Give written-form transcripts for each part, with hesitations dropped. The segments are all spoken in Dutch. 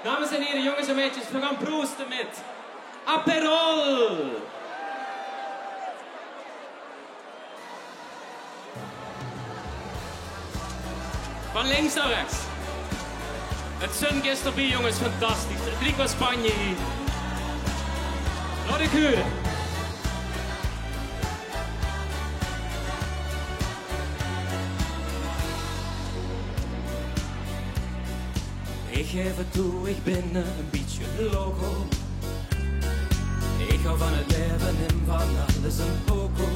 Dames en heren, jongens en meisjes, we gaan proosten met Aperol. Van links naar rechts. Het Sungest erbij, jongens, fantastisch. Het drie qua Spanje hier. Laat ik huren. Ik geef het toe, ik ben een beetje loco. Ik hou van het leven en van alles een poco.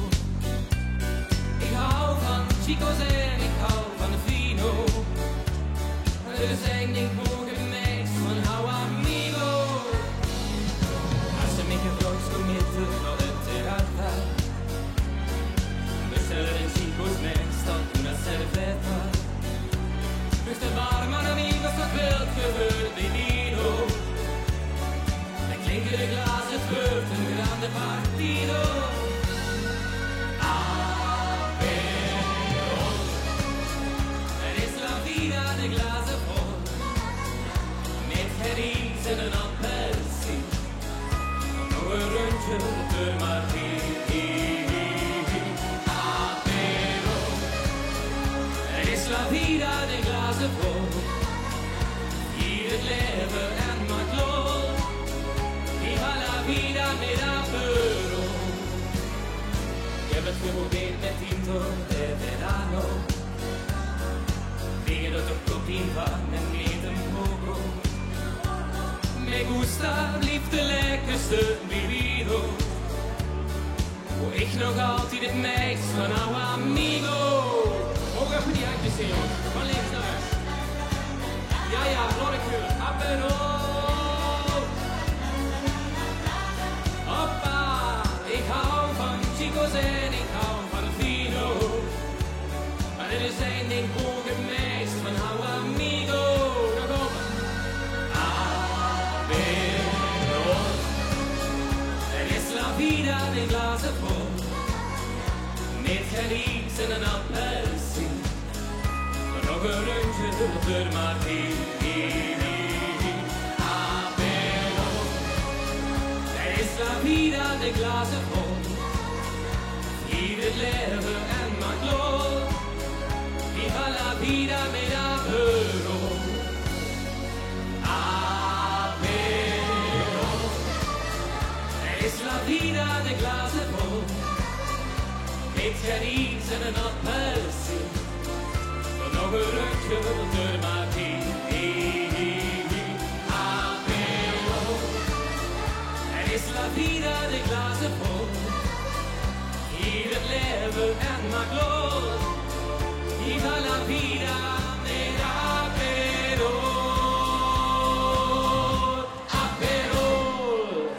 Ik hou van chicos en ik hou van de vino. Er is één ding mogen meis van hou amigo. Als ze me gevraagd kom je terug naar de terrata. Bestellen chicos meestal una cerveza. Dus de barman amigos dat wild gebeurt bij vino. Dan klinken de glazen terug een grande partido. Aperol, er is la vida de glazen vol. Met gerries en een appelsie. Nog een rondje door Martini. Aperol, er is la vida de glazen vol. Hier het leven en maakt lol. Viva la vida met Aperol. Ik heb het geprobeerd met Tinto de Verano. Tegen de copien van en niet een poco. Me gusta, blieft de lekkerste bebido. Hoe ik nog altijd het meest van our amigo. Hoog even die handjes in, jongens. Van links naar rechts. Ja, ja, laat ik huren. Aperol. Hoppa. Ik hou van chicos en ik hou van vino. Maar er is één ding voor het meest van our amigo. Daar komen. Aperol. Er is la vida de glazen vol. Met gerries en een appelsie. Nog een rondje door Martini. Aperol. Er is la vida de glazen vol. Hier het leven en maakt lol. Viva la vida met Aperol. Aperol. Er is la vida de glazen vol. Met gerries en een appelsie. Nog een rondje door Martini. Aperol. Er is la vida de glazen vol. Hier het leven en maakt lol. Viva la vida met Aperol. Aperol.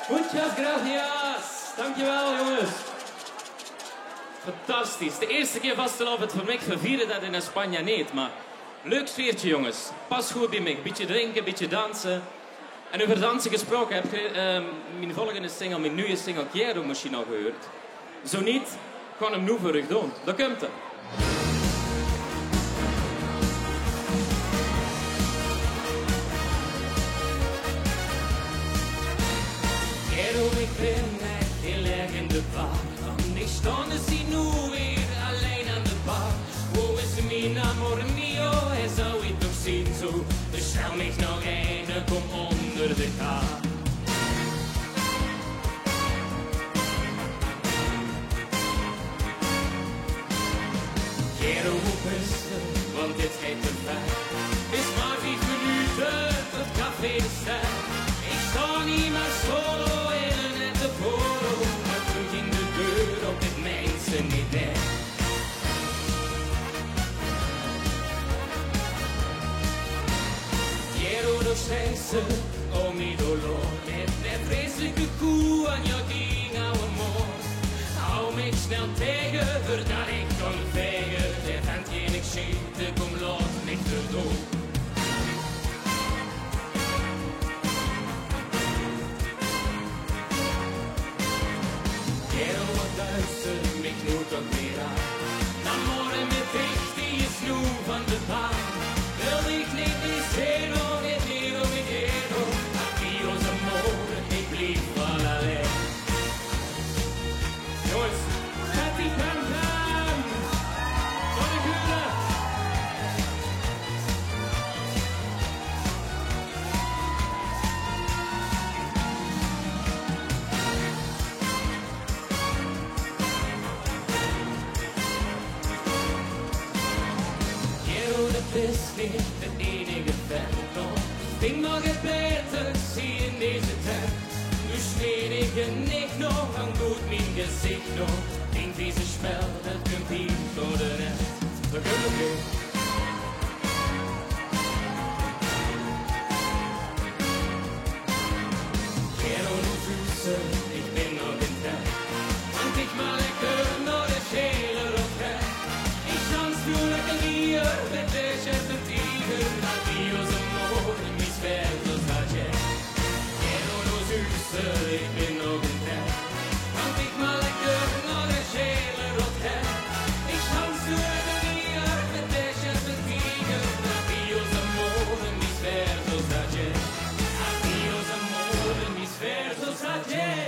Muchas gracias. Dankjewel, jongens. Fantastisch. De eerste keer vastelavond voor mij. We vieren dat in Spanje niet, maar leuk sfeertje, jongens. Pas goed bij mij. Beetje drinken, beetje dansen. En over dansen gesproken, heb je mijn volgende single, mijn nieuwe single Quiero misschien al gehoord? Zo niet, gaan hem nu voor u doen. Dat komt er. Quiero ik ben echt heel erg in de bar. Ik stond dus hier nu weer alleen aan de bar. Wo is mijn amor mio? Hij zou het nog zien zo. Dus stel mij nog een, kom onder de kaart. Quiero oppassen, want dit gaat te ver. Is maar 5 minuten tot café de ster. Ik sta niet meer solo in een nette polo. Maar terug in de deur op dit mensen niet weg. Quiero nog steeds, oh mi dolor. Met de vreselijke koe aan jouw ding, ouwe moord. Hou mij snel tegen, voordat ik kan vegen. De vent je niks schieten, kom laat mij erdoor. Quiero wat duister, mij knoert ook weer aan. Dan morgen met dicht die je snoe van de baan. Wil ik niet meer zero Vind maar gebeten, zie in deze tijd. Nu snedige nicht nog, en goed mijn gezicht nog. In deze spel, dat kunt hier door de net. We kunnen weer. Quiero nog zussen, ik ben nog in tijd. Dank ik maar lekker naar de schele rotheid. Ik chans nu lekker hier, met deze vertiegen. Adios amor, mis versos ayer. Quiero nog zussen, ik ben nog in tijd. Dank ik maar lekker naar de schele rotheid. Ik chans nu lekker hier, met deze vertiegen. Adios amor, mis versos ayer. Adios amor, mis versos ayer.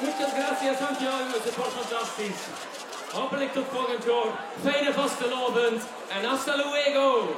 Muchas gracias, dankjewel jongens, het was fantastisch. Hopelijk tot volgend jaar. Fijne vastelavond en hasta luego.